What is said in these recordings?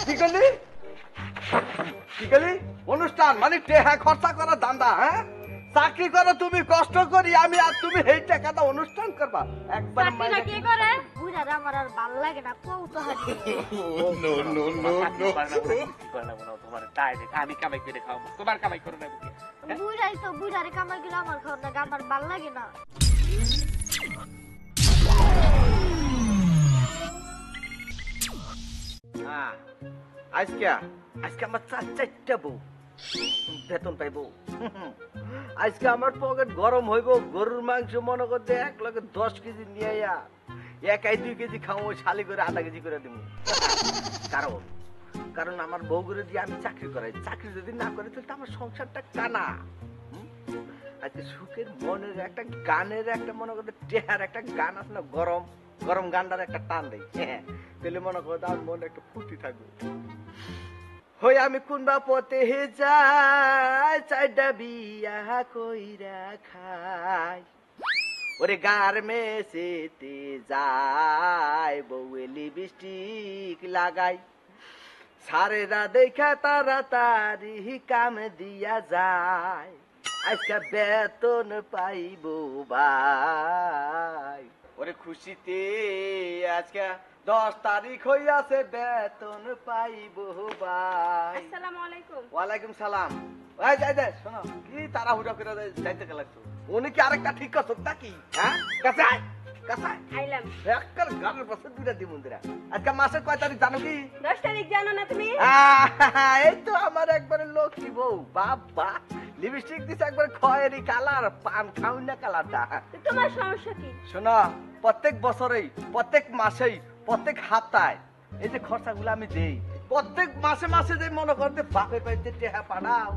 কি করলি কি করলি? অনুষ্ঠান মানে টেহা খরচা করা দান্দা। হ্যাঁ, চাকরি করো তুমি, কষ্ট করি আমি, আর তুমি এই টাকাটা অনুষ্ঠান করবা একবার। চাকরিটা কি করে? বুড়ারা আমার আর ভাল লাগে না, কৌতূহলী। নো নো নো নো, তোমার তাই আমি কামাই করে খাওয়াবো, তোমার কামাই করে নেবো। বুড়াই তো, বুড়ারে কামাই গেলে আমার খাওয়ার লাগে, আমার ভাল লাগে না। আজকে আজকে আমার চারটা বউ বেতন পাইবো। আজকে আমার পকেট গরম হইব। গরুর মাংস মনে করতে 1 কেজি নিয়ে একাই 2 কেজি খাও, শালি করে 1/2 কেজি করে দিব। কারণ কারণ আমার বউ করে দিয়ে আমি চাকরি করাই, চাকরি যদি না করে তাহলে আমার সংসারটা কানা। আজকে সুখের মনের একটা গানের একটা মনে করতে টেহার একটা গান আছে না, গরম গরম গানটার একটা টান দেয়। হ্যাঁ, তাহলে মনে করতে আমার মনে একটা ফুর্তি থাকবে। হই আমি কোনবা পথে যাই, চাইডা বিয়া কইরা খাই, ওরে গার্মেন্টসেতে যাই, বউয়ে লিপস্টিক লাগাই, সারেরা দেখা তাড়াতাড়ি কাম দিয়া যায়, আজকে বেতন পাইবো ভাই। ওরে খুশিতে আজকে 10 তারিখ হইয়াছে, বেতন পাইবো ভাই। আসসালামু আলাইকুম। ওয়ালাইকুম সালাম। ওই যাই দে, শোনো কি তাড়াহুড়া করে যাইতে লাগছো? উনি কি আরেকটা ঠিক করছো নাকি? হ্যাঁ, কাছাই কাছাই আইলাম। একবার গানের বছর দুইটা দি মন্দিরা। আজকে মাসের কয় তারিখ জানো কি? 10 তারিখ জানো না তুমি? এই তো আমার একবারে লক্ষ্মী বউ। বাবা, লিপস্টিক দিছে একবার খয়েরি কালার, পান খাউন না কালারটা। তোমার সমস্যা কি? শোনো, প্রত্যেক বছরেই, প্রত্যেক মাসেই, প্রত্যেক সপ্তাহে এই যে খরচাগুলো আমি দেই, প্রত্যেক মাসে মাসে যে মনে করতে বাপের বাড়িতে টেহা পাঠাও,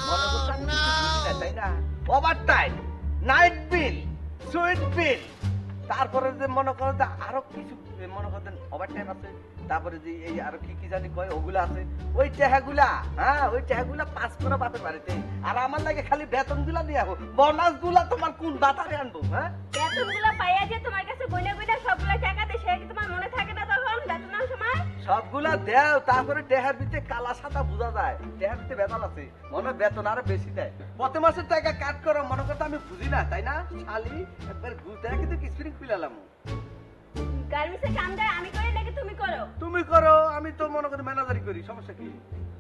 মনে করতে আমি কিছু বুঝি না, তাই না? ওভার টাইম, নাইট বিল, সুইট বিল, তারপরে যে মনে করো যে আরো কিছু মনে করতেন ওভার টাইম আছে, তারপরে যে এই আরো কি কি জানি কয় ওগুলা আছে, ওই টেহাগুলা, হ্যাঁ ওই টেহাগুলা পাস করে বাপের বাড়িতে। আর আমার লাগে খালি বেতন গুলা নিয়ে আসবো, বোনাস গুলা তোমার কোন দাতারে আনবো? হ্যাঁ, বেতনগুলো পাইয়া যে তোমার কাছে গইনা গইনা সবগুলো টাকা দেয়, সেটা কি তোমার মনে থাকে না তখন বেতনের সময়? সবগুলা দেও, তারপরে টেহার ভিতরে কালা সাদা বোঝা যায়, টেহার ভিতরে বেতন আছে, মনে হয় বেতন আরো বেশি দেয়। প্রতি মাসের টাকা কাট করো, মনে করতে আমি বুঝি না, তাই না? শালি একবার ঘুরতে কিন্তু স্প্রিং খুলালাম। গার্মেন্টসে কাম দেয় আমি করি নাকি তুমি করো? তুমি করো, আমি তো মনে করি ম্যানেজারি করি, সমস্যা কি?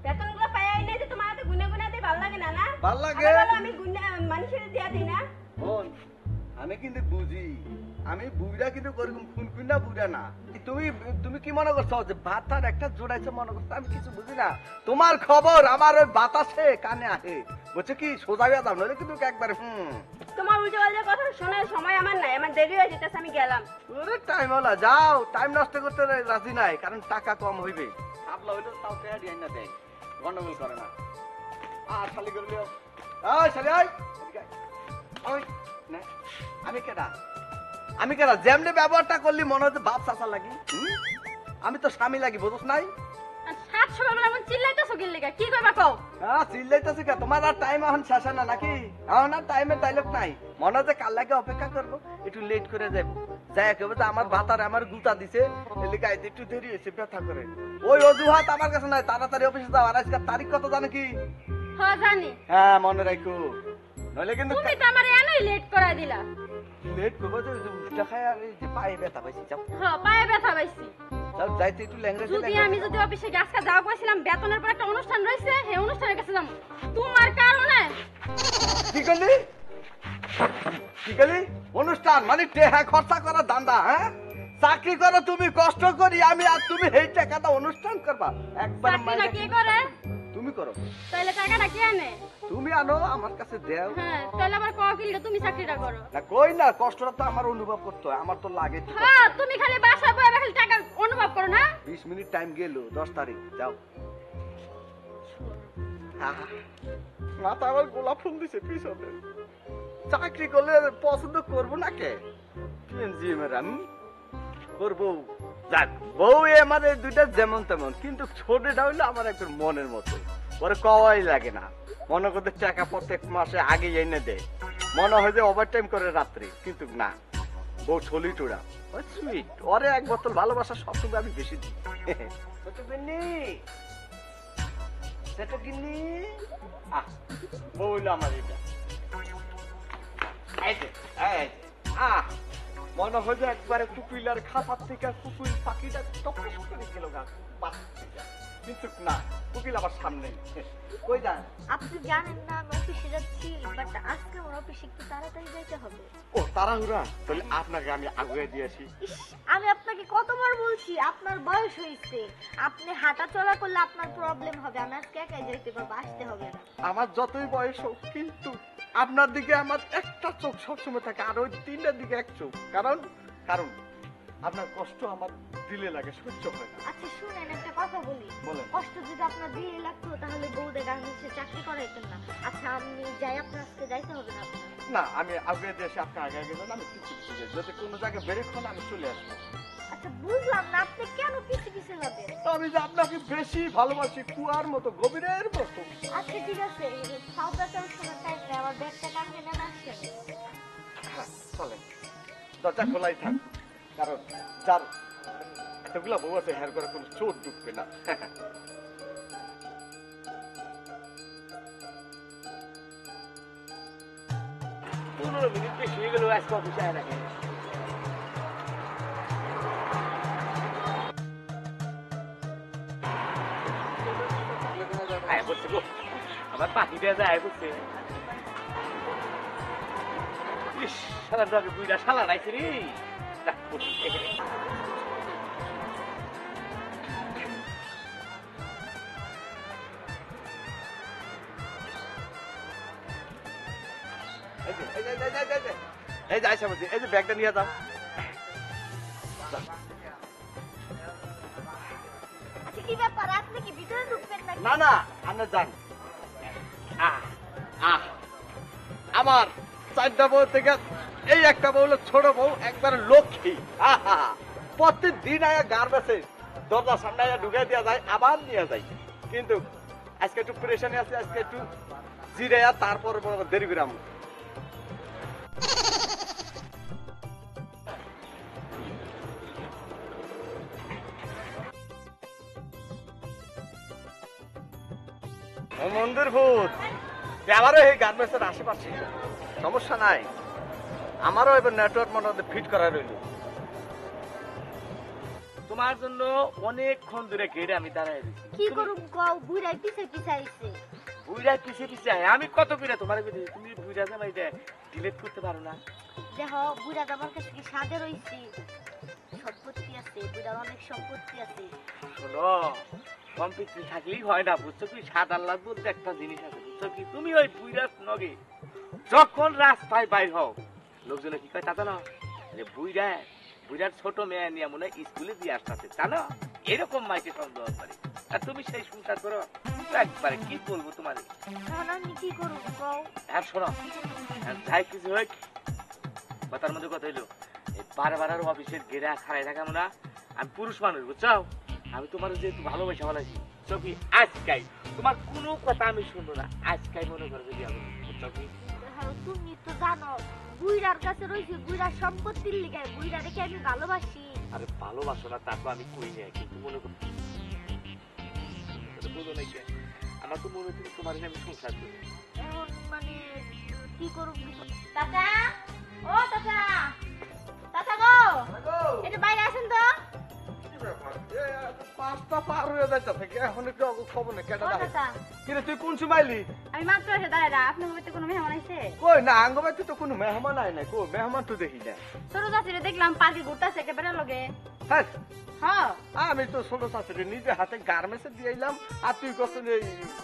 বেতনগুলো পাইয়া এনে যে তোমার হাতে গুনা গুনা দিয়ে ভালো লাগে না? না ভাল লাগে। আবার বলো আমি গুনা মানুষের দিয়া দিই না। বোন, আমি কিন্তু বুঝি, আমি বুড়া কিন্তু ওরকম খুন খুন না, বুড়া না। তুমি তুমি কি মনে করছো যে ভাতার একটা জোড়াইছে মনে করছো আমি কিছু বুঝি না? তোমার খবর আমার ওই বাতাসে কানে আসে, বুঝছো কি? সোজা হয়ে যাও, নইলে কিন্তু একবার তোমার উল্টো পাল্টা কথা শোনার সময় আমার নাই, আমার দেরি হয়ে যেতেছে, আমি গেলাম। ওরে টাইম হলা, যাও, টাইম নষ্ট করতে রাজি নাই, কারণ টাকা কম হইবে। আপলা হইলো তাও পেয়া দিয়ে না দেয়, গন্ডগোল করে না। আর শালি করে লিও, এই শালি আই, এদিকে আয়। ওই না, আমি কেডা? আমি কেডা? যেমনি ব্যবহারটা করলি মনে হচ্ছে বাপ চাচা লাগি। আমি তো স্বামী লাগি, বুঝছ নাই? আর 7 সময় বলে এমন চিল্লাইতেছো কি লাগা? কি কইবা কও? হ্যাঁ, চিল্লাইতেছি কে? তোমার আর টাইম এখন শেষ হয় না নাকি? এখন আর টাইমের ডায়লগ নাই, মনে হচ্ছে কাল লাগে অপেক্ষা করবো, একটু লেট করে যাবো, যাই কেবো যে আমার ভাতার আমার গুতা দিছে, এলাকা আইতে একটু দেরি হয়েছে, ব্যথা করে। ওই অজুহাত আমার কাছে নাই, তাড়াতাড়ি অফিসে যাও। আর আজকের তারিখ কত জানো কি? হ্যাঁ জানি। হ্যাঁ, মনে রাখো, নইলে কিন্তু তুমি তো আমারে এনই লেট করাই দিলা। লেট করবো যে উল্টা খায়, আর এই যে পায়ে ব্যথা পাইছি। যাও হ্যাঁ, পায়ে ব্যথা পাইছি। যাও, যাইতে একটু ল্যাঙ্গুয়েজ। যদি অফিসে আজকে যাওয়া কইছিলাম, বেতনের পর একটা অনুষ্ঠান রয়েছে, সেই অনুষ্ঠানে গেছিলাম তোমার কারণে। কি করলি কি করলি? অনুষ্ঠান মানে টেহা খরচা করা দান্দা। হ্যাঁ, চাকরি করো তুমি, কষ্ট করি আমি, আর তুমি এই টাকাটা অনুষ্ঠান করবা একবার। চাকরিটা কি করে? তুমি করো, তাইলে টাকাটা কি আনে? তুমি আনো, আমার কাছে দেও। হ্যাঁ, তাইলে আবার কও কিলে তুমি চাকরিটা করো? না কই না, কষ্টটা তো আমার অনুভব করতে হয়, আমার তো লাগে। হ্যাঁ, তুমি খালি বাসায় বসে খালি টাকা অনুভব করো না? 20 মিনিট টাইম গেল, 10 তারিখ যাও। মাথা আবার গোলাপ ফুল দিছে পিছনে। চাকরি করলে পছন্দ করবো না কে? করবো, যাক, বউ আমাদের দুইটা যেমন তেমন, কিন্তু ছোটটা হইলো আমার একটু মনের মতো, পরে কওয়াই লাগে না। মনে করতে টাকা প্রত্যেক মাসে আগে এনে দেয়, মনে হয় যে ওভার টাইম করে রাত্রে, কিন্তু না, বউ ছলি টোড়া ও সুইট ওরে এক বোতল ভালোবাসা সবসময় আমি বেশি দিই ছোট গিন্নি ছোট গিন্নি বউ হইলো আমার এটা এই যে, এই যে, মনে হয় যে একবারে কুকুইলার খাঁচার থেকে কুকুইল পাখিটা টপস করে গেল গা বাস থেকে। কিন্তু না কুকিল আবার সামনে কই যান আপনি জানেন না আমি অফিসে যাচ্ছি বাট আজকে আমার অফিসে একটু তাড়াতাড়ি যেতে হবে। ও তাড়াহুড়া তাহলে আপনাকে আমি আগুয়ে দিয়েছি। ইস, আমি আপনাকে কতবার বলছি আপনার বয়স হয়েছে, আপনি হাঁটা চলা করলে আপনার প্রবলেম হবে, আমি আজকে একাই যেতে পারবো, আসতে হবে না। আমার যতই বয়স হোক কিন্তু আপনার দিকে আমার একটা চোখ সবসময় থাকে আর ওই তিনটার দিকে এক চোখ, কারণ কারণ আপনার কষ্ট আমার দিলে লাগে, সহ্য হয় না। আচ্ছা শুনেন একটা কথা বলি, বলেন। কষ্ট যদি আপনার দিয়ে লাগতো তাহলে বউদের গার্মেন্টসে চাকরি করাইতেন না। আচ্ছা আমি যাই, আপনার আজকে যাইতে হবে না আপনার। না আমি আগুয়ে দিয়েছি, আপনি আগে আগে যান, আমি পিছিয়ে পিছিয়ে যাই, যদি কোনো জায়গায় বেরেক্ষণ আমি চলে আসবো। আচ্ছা বুঝলাম না আপনি কেন পিছিয়ে পিছিয়ে যাবেন। আমি যে আপনাকে বেশি ভালোবাসি, কুয়ার মতো গভীরের মতো। আচ্ছা ঠিক আছে, খাওয়া দাওয়ার সময় টাইম নেই, আমার ব্যাগটা কাঁধে নেন আসছেন। হ্যাঁ চলেন, দরজা খোলাই থাক, কারণ যার এতগুলা বউ আছে হের করে কোনো চোট ঢুকবে না। 15 মিনিট বেশি হয়ে গেল আজকে অফিসে আয় না কেন? আয় বলছে গো, আমার পাখিটা যায় আয় বলছে। ইস, শালার দরজা বুইড়া শালা নাইছে রে। যাক, বসি, এখানে। এই যে আইসা বলছি, এই যে ব্যাগটা নিয়ে যাও। আচ্ছা কি ব্যাপার, আপনি কি ভিতরে ঢুকবেন নাকি? না না আমরা যান। আমার 4টা বউ থেকে এই একটা বউ হলো ছোট বউ, একবারে লক্ষ্মী। প্রতিদিন আয়া গার্মেন্টসে দরজা সামনে আয়া ঢুকে দেওয়া যায়, আবার নিয়ে যায়। কিন্তু আজকে একটু প্রেশানে আছে, আজকে একটু জিরে তারপর দেরি করে আমি মন্দির ভূত আমারও এই গার্মেন্টসের আশেপাশে সমস্যা নাই, আমারও এবার নেটওয়ার্ক মনে হচ্ছে ফিট করা রইল। তোমার জন্য অনেকক্ষণ ধরে ঘেরে আমি দাঁড়ায় রয়েছি। কি করুম কও, বুড়াই পিছে পিছে আইছে। বুইড়া পিছিয়ে পিছিয়ে আয়, আমি কত করে তোমার তুমি বুইড়া জামাই ডিলেট করতে পারো না? দেখো বুড়া আমার কাছে কি সাজে রইছি, সম্পত্তি আছে, বুড়ার অনেক সম্পত্তি আছে। শোনো, সম্পত্তি থাকলেই হয় না, বুঝছো কি? সাদা লাভ বলতে একটা জিনিস আছে, বুঝছো কি? তুমি ওই বুইড়ার নগে যখন রাস্তায় বাইর হও, লোকজনে কি কয় তা জানো? যে বুইড়ার ছোট মেয়ে নিয়ে মনে হয় স্কুলে দিয়ে আসতেছে, জানো? এরকম মাইকে সন্দেহ করে। আর তুমি সেই সংসার করো, একবারে কি বলবো তোমার। এখন আমি কি করুম কও? আর শোনো, আর যাই কিছু হোক, কথার মধ্যে কথা হইলো, এই বারবার আর অফিসের গেরা খাড়াই থাকাম না। আমি পুরুষ মানুষ, বুঝছো? আমি তোমার যেহেতু ভালোবাসা বলাইছি, চকি আজকাই তোমার কোনো কথা আমি শুনবো না, আজকাই মনে করবে যে আমি, বুঝছো কি? দেখো তুমি তো জানো বুড়ার কাছে রইছি, বুড়ার সম্পত্তির লিগে, বুড়া রেখে আমি ভালোবাসি। আরে ভালোবাসো না তা তো আমি কই না, কিন্তু মনে করি বুঝো নাই যে, আমার তো মনে হচ্ছে তোমার আমি সংসার করি। এখন মানে কি করুম? চাচা, ও চাচা, চাচা গো, একটু বাইরে আসেন তো। 5টা পার হয়ে যাইতেছে, এখন একটু খবর নেই কেটা ও দাঁড়ায়। চাচা, কিরে তুই কোন সুমাইলি? আমি মাত্র এসে দাঁড়াইলা, আপনার বাড়িতে কোনো মেহমান আইছে? কই না আঙ্গবাইতে তো কোনো মেহমান আয় নাই, কো মেহমান তো দেখি না। ছোট চাচিরে দেখলাম পার্কে ঘুরতেছে একেবারে লগে। হ্যাঁ হ্যাঁ, আমি তো ছোট শাশুড়ি নিজে হাতে গার্মেন্টসে দিয়ে এলাম, আর তুই কত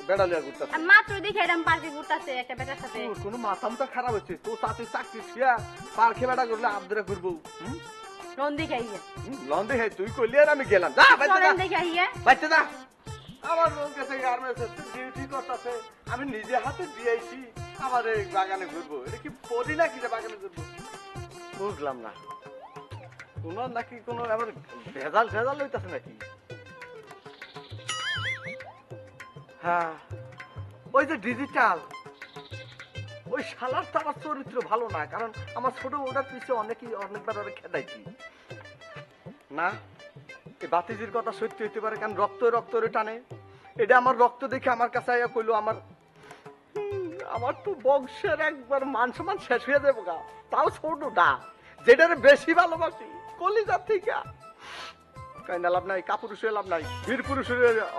বেড়ালিয়া ঘুরতে আমি মাত্র দেখে এলাম পার্কে ঘুরতেছে একটা বেটার সাথে। তোর কোনো মাথাম তো খারাপ হচ্ছে, তোর চাকরি চাকরি ছিয়া পার্কে বেড়া করলে আবদরা ঘুরবো। রন দেখে আইয়ে, লন্ডে হে তুই কইলি আর আমি গেলাম, যা বাইতে চলেন যা দেখে আইয়ে। বাইতে যা। আমার লোক গেছে গার্মেন্টসে ডিউটি করতেছে, আমি নিজে হাতে দিয়েছি, আমার এই বাগানে ঘুরবো। এটা কি পড়ি না কি যে বাগানে ঘুরবো? বুঝলাম না, তোমার নাকি কোনো আবার ভেজাল ভেজাল হইতাছে নাকি? হ্যাঁ ওই যে ডিজিটাল, ওই শালার তো আমার চরিত্র ভালো না, কারণ আমার ছোট বউটার পিছিয়ে অনেকবার ওরা খেদাইছি। না, এই বাতিজির কথা সত্যি হইতে পারে, কারণ রক্ত টানে। এটা আমার রক্ত দেখে আমার কাছে আইয়া কইলো আমার তো বংশের একবার মান সম্মান শেষ হয়ে যাবো গা, তাও ছোটটা যেটারে বেশি ভালোবাসি কলিজার থেকে। কাইনা লাভ নাই, কাপুরুষ হয়ে লাভ নাই, বীর পুরুষ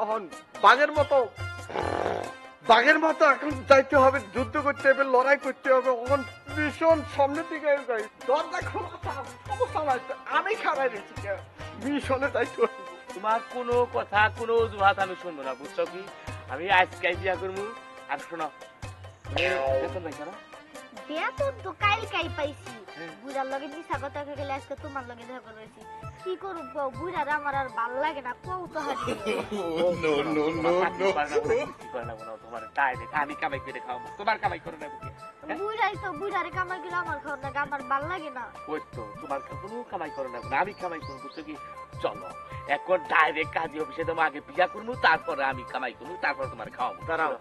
অহন বাঘের মতো এখন যাইতে হবে, যুদ্ধ করতে হবে, লড়াই করতে হবে। এখন ভীষণ সামনের দিকে যাই, দরজা খোলা থাক, সমস্যা নাই, আমি খারাই রয়েছি, মিশনে যাইতে হবে। তোমার কোনো কথা কোনো অজুহাত আমি শুনবো না, বুঝছো কি? আমি আজকে বিয়া করবো। আর শোনো, তুমি বেতন পাইছো না? বেতন তো কাই পাইছি। বুড়ার লগে মিশা কথা গেলে আজকে তোমার লগে দেখা করছি। কি করব কও, বুড়ার আমার আর ভাল লাগে না, কও তো হারি। তোমার তাই দেখ আমি কামাই করে খাওয়াবো, তোমার কামাই করে নেবো। বুড়াই তো বুড়ারে কামাই গেলে আমার খাওয়ার লাগে, আমার ভাল লাগে না। ওই তো তোমার কোনো কামাই করে নেবো না, আমি কামাই করবো, বুঝছো কি? চলো এখন ডাইরেক্ট কাজী অফিসে তোমার আগে বিয়া করবো, তারপরে আমি কামাই করবো, তারপর তোমার খাওয়াবো। দাঁড়াও,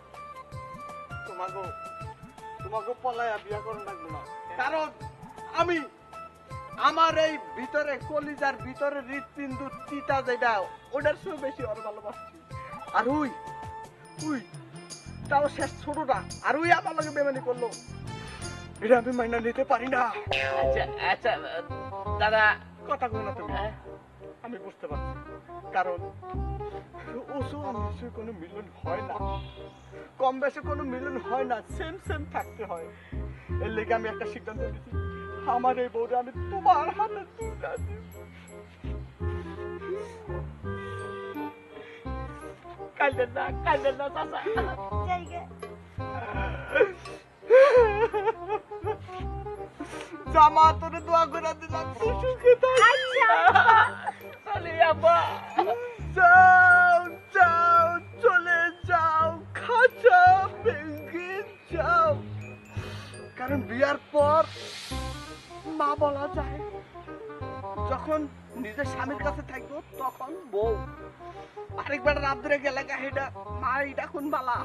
তোমাকে পলায়া বিয়া করার লাগবে না, কারণ আমি আমার এই ভিতরে কলিজার ভিতরে হৃৎপিণ্ড চিতা যেটা ওটার চেয়ে বেশি ওর ভালোবাসছি। আর উই তাও শেষ ছোটটা, আর উই আমার লগে বেমানি করলো, এটা আমি মাইনা নিতে পারি না। আচ্ছা আচ্ছা দাদা, কথা কই না তুমি, আমি বুঝতে পারছি, কারণ ওসো নিশ্চয় কোনো মিলন হয় না, কম বেশি কোনো মিলন হয় না, সেম থাকতে হয়। এর লেগে আমি একটা সিদ্ধান্ত নিয়েছি, আমার এই বউটা আমি তোমার হাতে তুলে দিব। কাঁদেন না চাচা। জায়গা জামা তোরে দোয়া করে দিলাম, তুই সুখে থাক। চলে আব্বা, যাও চলে যাও, খাঁচা ভেঙে যাও, কারণ বিয়ার পর মা বলা যায়, যখন নিজের স্বামীর কাছে থাকবো তখন বউ, আরেকবার রাত ধরে গেলে এটা মা এটা কোন বালা।